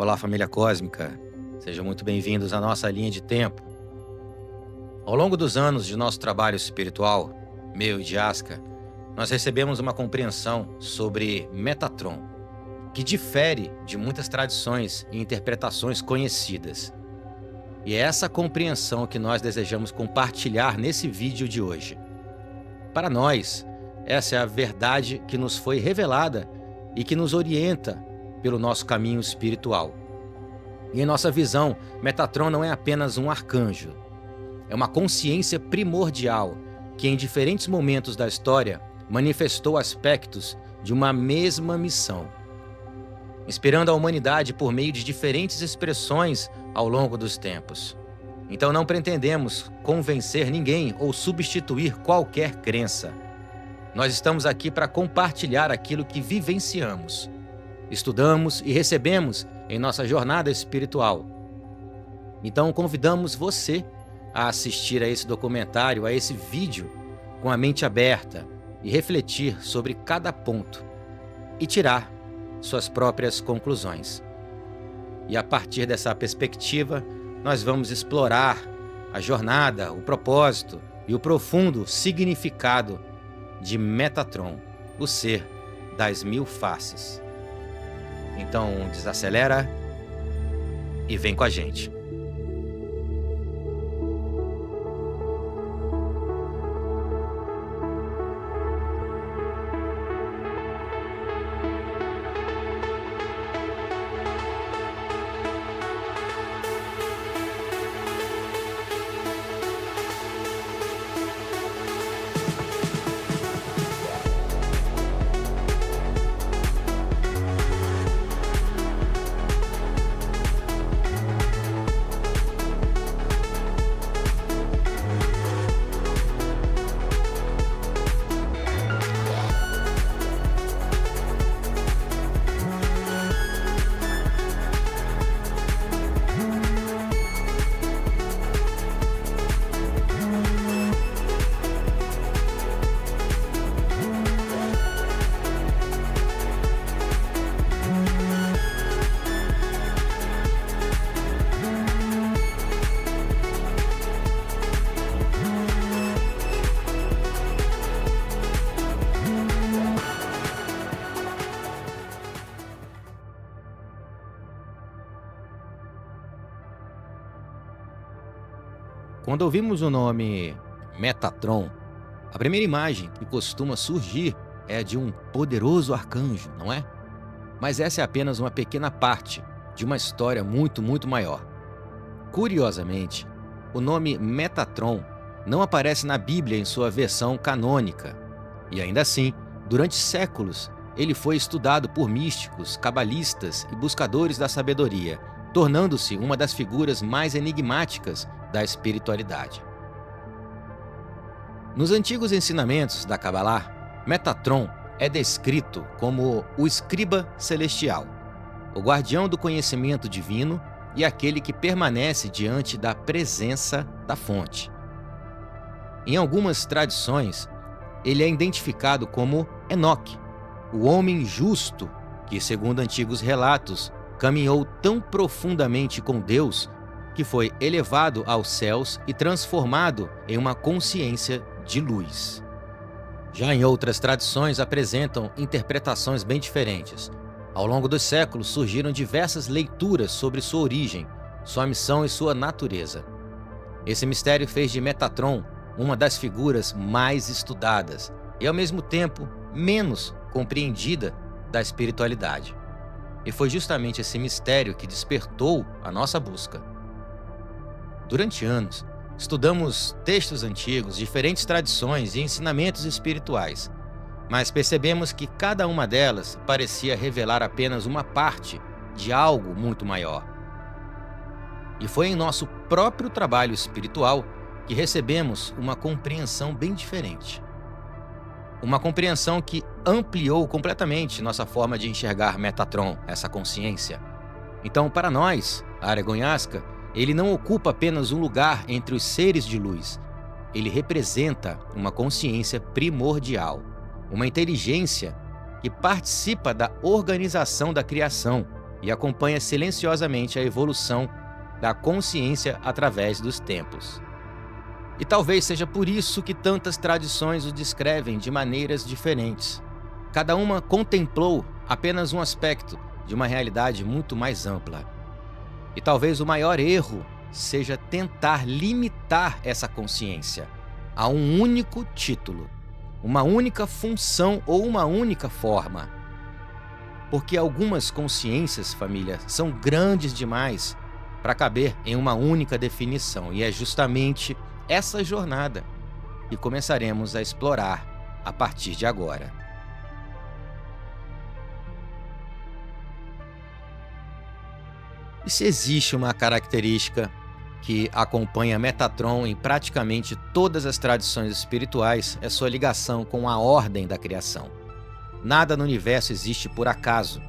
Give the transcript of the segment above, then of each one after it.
Olá, família cósmica. Sejam muito bem-vindos à nossa linha de tempo. Ao longo dos anos de nosso trabalho espiritual, meu e de Aska, nós recebemos uma compreensão sobre Metatron, que difere de muitas tradições e interpretações conhecidas. E é essa compreensão que nós desejamos compartilhar nesse vídeo de hoje. Para nós, essa é a verdade que nos foi revelada e que nos orienta pelo nosso caminho espiritual. E em nossa visão, Metatron não é apenas um arcanjo. É uma consciência primordial que em diferentes momentos da história manifestou aspectos de uma mesma missão, inspirando a humanidade por meio de diferentes expressões ao longo dos tempos. Então não pretendemos convencer ninguém ou substituir qualquer crença. Nós estamos aqui para compartilhar aquilo que vivenciamos, estudamos e recebemos em nossa jornada espiritual. Então convidamos você a assistir a esse documentário, a esse vídeo, com a mente aberta e refletir sobre cada ponto e tirar suas próprias conclusões. E a partir dessa perspectiva, nós vamos explorar a jornada, o propósito e o profundo significado de Metatron, o ser das mil faces. Então desacelera e vem com a gente. Quando ouvimos o nome Metatron, a primeira imagem que costuma surgir é a de um poderoso arcanjo, não é? Mas essa é apenas uma pequena parte de uma história muito maior. Curiosamente, o nome Metatron não aparece na Bíblia em sua versão canônica. E ainda assim, durante séculos, ele foi estudado por místicos, cabalistas e buscadores da sabedoria, tornando-se uma das figuras mais enigmáticas da espiritualidade. Nos antigos ensinamentos da Cabalá, Metatron é descrito como o escriba celestial, o guardião do conhecimento divino e aquele que permanece diante da presença da fonte. Em algumas tradições, ele é identificado como Enoque, o homem justo que, segundo antigos relatos, caminhou tão profundamente com Deus que foi elevado aos céus e transformado em uma consciência de luz. Já em outras tradições apresentam interpretações bem diferentes. Ao longo dos séculos surgiram diversas leituras sobre sua origem, sua missão e sua natureza. Esse mistério fez de Metatron uma das figuras mais estudadas e, ao mesmo tempo, menos compreendida da espiritualidade. E foi justamente esse mistério que despertou a nossa busca. Durante anos, estudamos textos antigos, diferentes tradições e ensinamentos espirituais, mas percebemos que cada uma delas parecia revelar apenas uma parte de algo muito maior. E foi em nosso próprio trabalho espiritual que recebemos uma compreensão bem diferente. Uma compreensão que ampliou completamente nossa forma de enxergar Metatron, essa consciência. Então, para nós, Aragonhasca, ele não ocupa apenas um lugar entre os seres de luz. Ele representa uma consciência primordial, uma inteligência que participa da organização da criação e acompanha silenciosamente a evolução da consciência através dos tempos. E talvez seja por isso que tantas tradições o descrevem de maneiras diferentes. Cada uma contemplou apenas um aspecto de uma realidade muito mais ampla. E talvez o maior erro seja tentar limitar essa consciência a um único título, uma única função ou uma única forma. Porque algumas consciências, família, são grandes demais para caber em uma única definição. E é justamente essa jornada que começaremos a explorar a partir de agora. E se existe uma característica que acompanha Metatron em praticamente todas as tradições espirituais, é sua ligação com a ordem da criação. Nada no universo existe por acaso.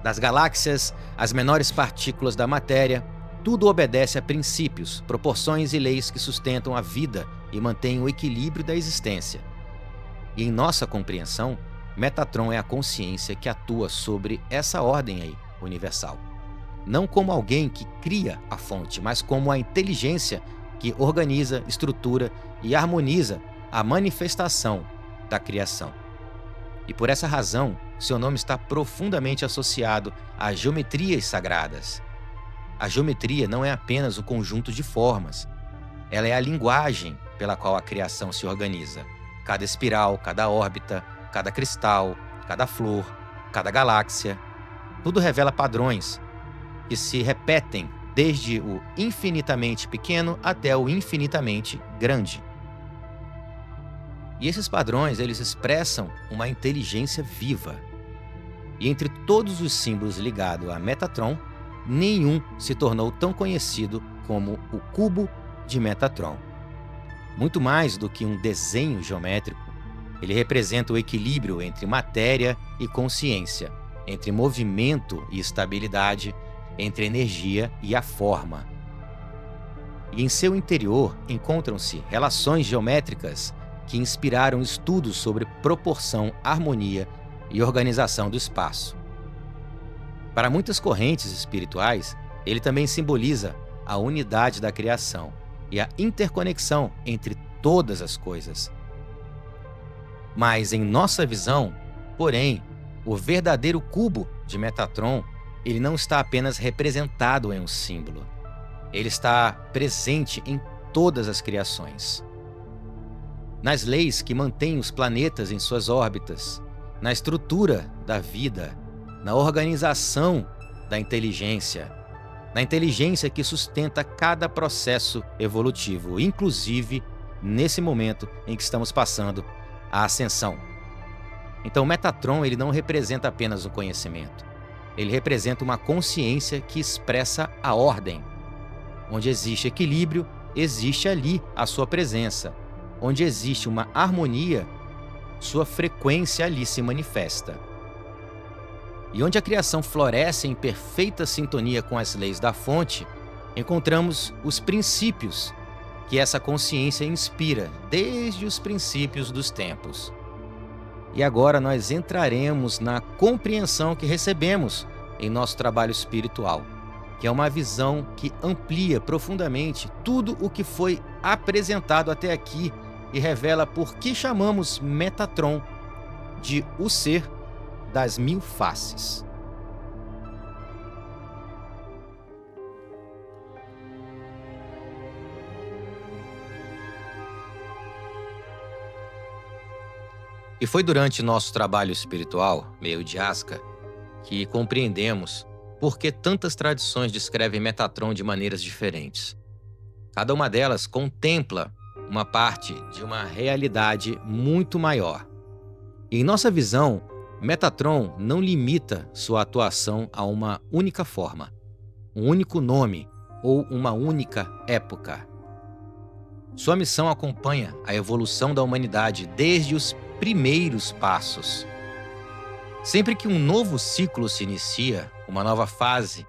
Das galáxias às menores partículas da matéria, tudo obedece a princípios, proporções e leis que sustentam a vida e mantêm o equilíbrio da existência. E em nossa compreensão, Metatron é a consciência que atua sobre essa ordem aí, universal. Não como alguém que cria a fonte, mas como a inteligência que organiza, estrutura e harmoniza a manifestação da criação. E por essa razão, seu nome está profundamente associado às geometrias sagradas. A geometria não é apenas o conjunto de formas, ela é a linguagem pela qual a criação se organiza. Cada espiral, cada órbita, cada cristal, cada flor, cada galáxia, tudo revela padrões que se repetem desde o infinitamente pequeno até o infinitamente grande. E esses padrões, eles expressam uma inteligência viva. E entre todos os símbolos ligados a Metatron, nenhum se tornou tão conhecido como o cubo de Metatron. Muito mais do que um desenho geométrico, ele representa o equilíbrio entre matéria e consciência, entre movimento e estabilidade, entre energia e a forma. E em seu interior encontram-se relações geométricas que inspiraram estudos sobre proporção, harmonia e organização do espaço. Para muitas correntes espirituais, ele também simboliza a unidade da criação e a interconexão entre todas as coisas. Mas em nossa visão, porém, o verdadeiro cubo de Metatron, ele não está apenas representado em um símbolo. Ele está presente em todas as criações. Nas leis que mantêm os planetas em suas órbitas, na estrutura da vida, na organização da inteligência, na inteligência que sustenta cada processo evolutivo, inclusive nesse momento em que estamos passando a ascensão. Então, Metatron, ele não representa apenas o conhecimento. Ele representa uma consciência que expressa a ordem. Onde existe equilíbrio, existe ali a sua presença. Onde existe uma harmonia, sua frequência ali se manifesta. E onde a criação floresce em perfeita sintonia com as leis da fonte, encontramos os princípios que essa consciência inspira desde os princípios dos tempos. E agora nós entraremos na compreensão que recebemos em nosso trabalho espiritual, que é uma visão que amplia profundamente tudo o que foi apresentado até aqui e revela por que chamamos Metatron de o ser das mil faces. E foi durante nosso trabalho espiritual, meio de Asca, que compreendemos por que tantas tradições descrevem Metatron de maneiras diferentes. Cada uma delas contempla uma parte de uma realidade muito maior. E em nossa visão, Metatron não limita sua atuação a uma única forma, um único nome ou uma única época. Sua missão acompanha a evolução da humanidade desde os primeiros passos. Sempre que um novo ciclo se inicia, uma nova fase,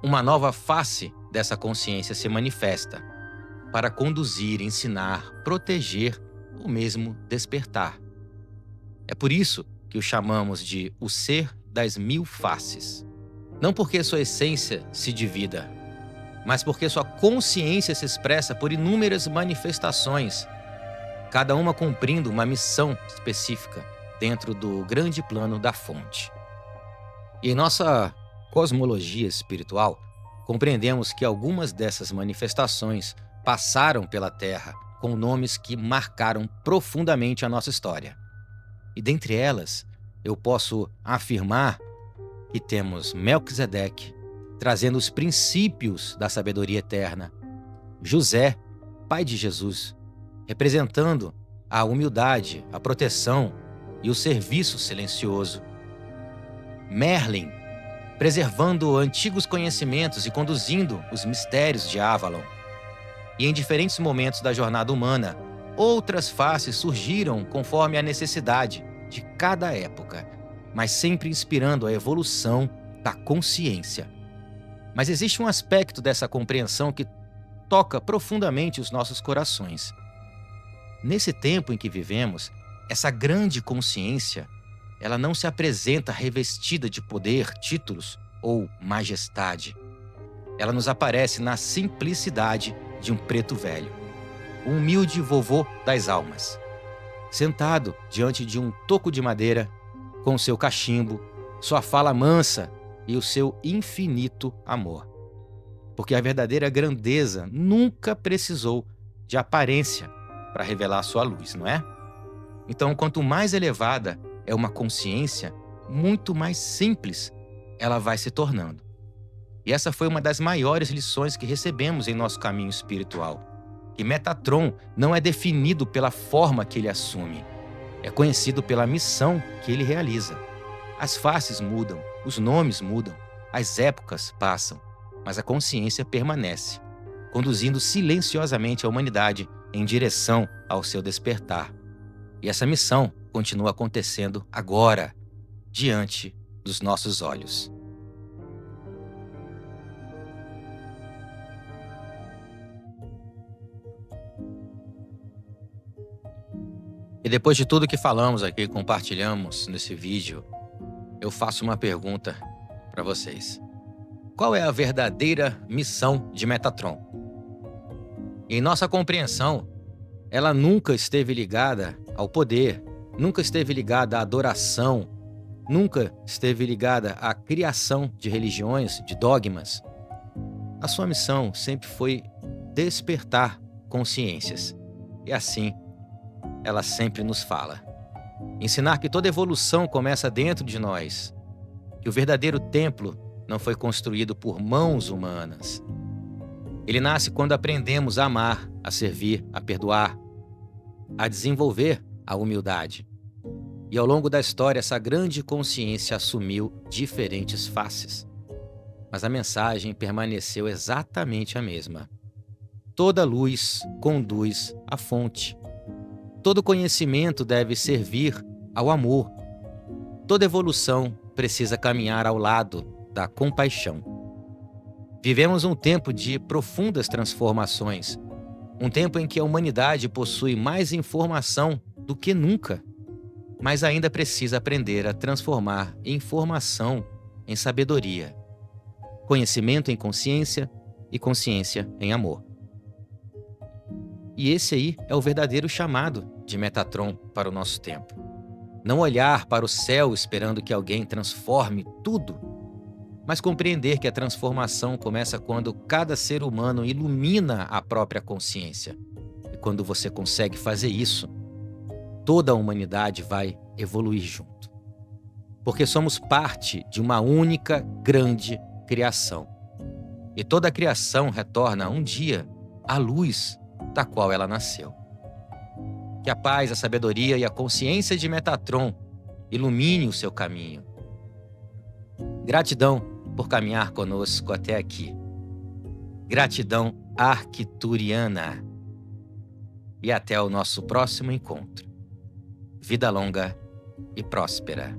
uma nova face dessa consciência se manifesta para conduzir, ensinar, proteger ou mesmo despertar. É por isso que o chamamos de o ser das mil faces. Não porque sua essência se divida, mas porque sua consciência se expressa por inúmeras manifestações, cada uma cumprindo uma missão específica dentro do grande plano da fonte. E em nossa cosmologia espiritual, compreendemos que algumas dessas manifestações passaram pela Terra com nomes que marcaram profundamente a nossa história. E dentre elas, eu posso afirmar que temos Melquisedeque, trazendo os princípios da sabedoria eterna; José, pai de Jesus, representando a humildade, a proteção e o serviço silencioso; Merlin, preservando antigos conhecimentos e conduzindo os mistérios de Avalon. E em diferentes momentos da jornada humana, outras faces surgiram conforme a necessidade de cada época, mas sempre inspirando a evolução da consciência. Mas existe um aspecto dessa compreensão que toca profundamente os nossos corações. Nesse tempo em que vivemos, essa grande consciência, ela não se apresenta revestida de poder, títulos ou majestade. Ela nos aparece na simplicidade de um preto velho, o humilde vovô das almas, sentado diante de um toco de madeira, com seu cachimbo, sua fala mansa e o seu infinito amor. Porque a verdadeira grandeza nunca precisou de aparência para revelar sua luz, não é? Então, quanto mais elevada é uma consciência, muito mais simples ela vai se tornando. E essa foi uma das maiores lições que recebemos em nosso caminho espiritual. Que Metatron não é definido pela forma que ele assume, é conhecido pela missão que ele realiza. As faces mudam, os nomes mudam, as épocas passam, mas a consciência permanece, conduzindo silenciosamente a humanidade em direção ao seu despertar. E essa missão continua acontecendo agora, diante dos nossos olhos. E depois de tudo que falamos aqui, compartilhamos nesse vídeo, eu faço uma pergunta para vocês. Qual é a verdadeira missão de Metatron? Em nossa compreensão, ela nunca esteve ligada ao poder, nunca esteve ligada à adoração, nunca esteve ligada à criação de religiões, de dogmas. A sua missão sempre foi despertar consciências. E assim, ela sempre nos fala. Ensinar que toda evolução começa dentro de nós, que o verdadeiro templo não foi construído por mãos humanas. Ele nasce quando aprendemos a amar, a servir, a perdoar, a desenvolver a humildade. E ao longo da história, essa grande consciência assumiu diferentes faces. Mas a mensagem permaneceu exatamente a mesma. Toda luz conduz à fonte. Todo conhecimento deve servir ao amor. Toda evolução precisa caminhar ao lado da compaixão. Vivemos um tempo de profundas transformações, um tempo em que a humanidade possui mais informação do que nunca, mas ainda precisa aprender a transformar informação em sabedoria, conhecimento em consciência e consciência em amor. E esse aí é o verdadeiro chamado de Metatron para o nosso tempo. Não olhar para o céu esperando que alguém transforme tudo, mas compreender que a transformação começa quando cada ser humano ilumina a própria consciência. E quando você consegue fazer isso, toda a humanidade vai evoluir junto. Porque somos parte de uma única grande criação. E toda a criação retorna um dia à luz da qual ela nasceu. Que a paz, a sabedoria e a consciência de Metatron ilumine o seu caminho. Gratidão por caminhar conosco até aqui. Gratidão arcturiana. E até o nosso próximo encontro. Vida longa e próspera.